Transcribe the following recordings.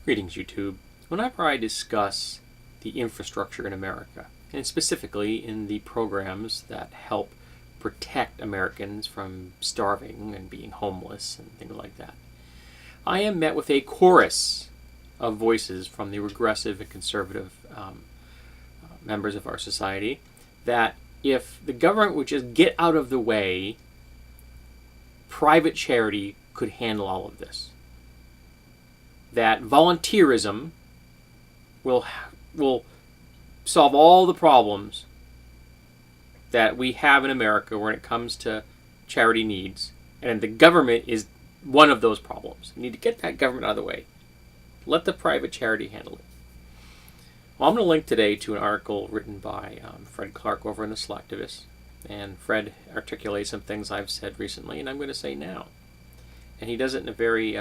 Greetings, YouTube. Whenever I discuss the infrastructure in America, and specifically in the programs that help protect Americans from starving and being homeless and things like that, I am met with a chorus of voices from the regressive and conservative members of our society that if the government would just get out of the way, private charity could handle all of this. That volunteerism will solve all the problems that we have in America when it comes to charity needs, and the government is one of those problems. You need to get that government out of the way. Let the private charity handle it. Well, I'm going to link today to an article written by Fred Clark over in The Selectivist, and Fred articulates some things I've said recently, and I'm going to say now. And he does it in a very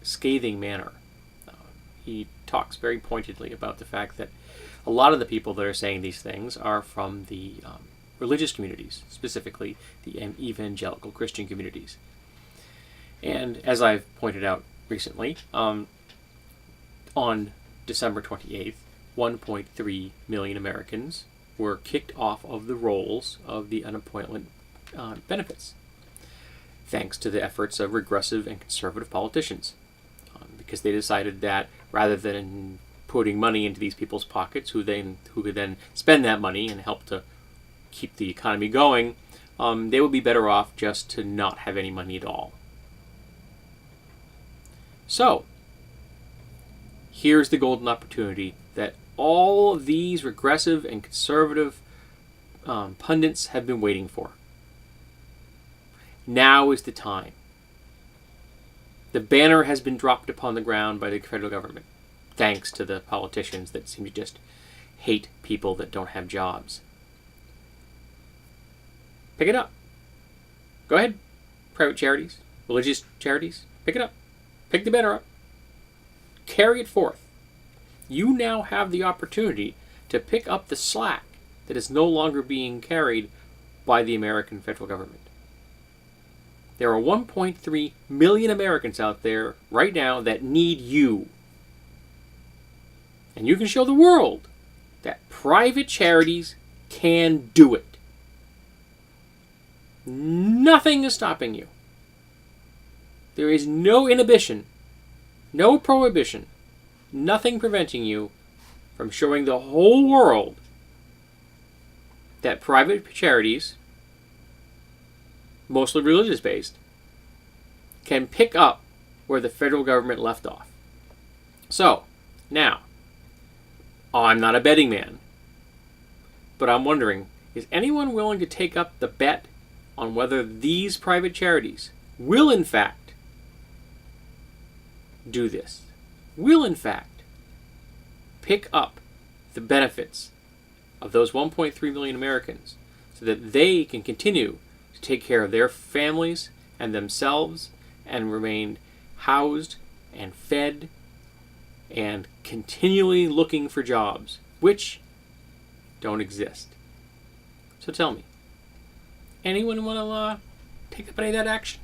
scathing manner. He talks very pointedly about the fact that a lot of the people that are saying these things are from the religious communities, specifically the evangelical Christian communities. And as I've pointed out recently, on December 28th, 1.3 million Americans were kicked off of the rolls of the unemployment benefits, thanks to the efforts of regressive and conservative politicians. Because they decided that rather than putting money into these people's pockets, who could then spend that money and help to keep the economy going, they would be better off just to not have any money at all. So, here's the golden opportunity that all of these regressive and conservative pundits have been waiting for. Now is the time. The banner has been dropped upon the ground by the federal government, thanks to the politicians that seem to just hate people that don't have jobs. Pick it up. Go ahead. Private charities, religious charities, pick it up. Pick the banner up. Carry it forth. You now have the opportunity to pick up the slack that is no longer being carried by the American federal government. There are 1.3 million Americans out there right now that need you. And you can show the world that private charities can do it. Nothing is stopping you. There is no inhibition, no prohibition, nothing preventing you from showing the whole world that private charities, mostly religious-based, can pick up where the federal government left off. So, now, I'm not a betting man, but I'm wondering, is anyone willing to take up the bet on whether these private charities will in fact do this? Will in fact pick up the benefits of those 1.3 million Americans so that they can continue to take care of their families and themselves and remain housed and fed and continually looking for jobs, which don't exist. So tell me, anyone want to take up any of that action?